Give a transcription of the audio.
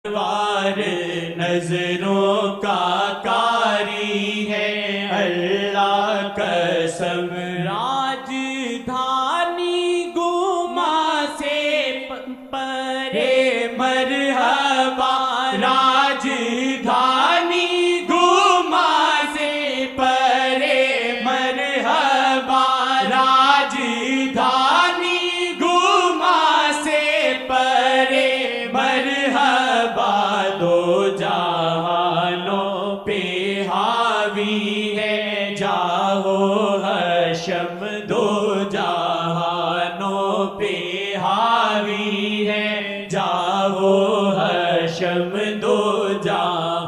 وار نظروں کا کاری ہے اللہ قسم راجدھانی گما سے پرے مرحبا راجدھانی گما سے پرے مرحبا راجدھانی گما سے پرے مرحبا دو جہانوں پہ حاوی ہے جاہو حشم دو جہانوں پہ حاوی ہے جاہو حشم دو جہانوں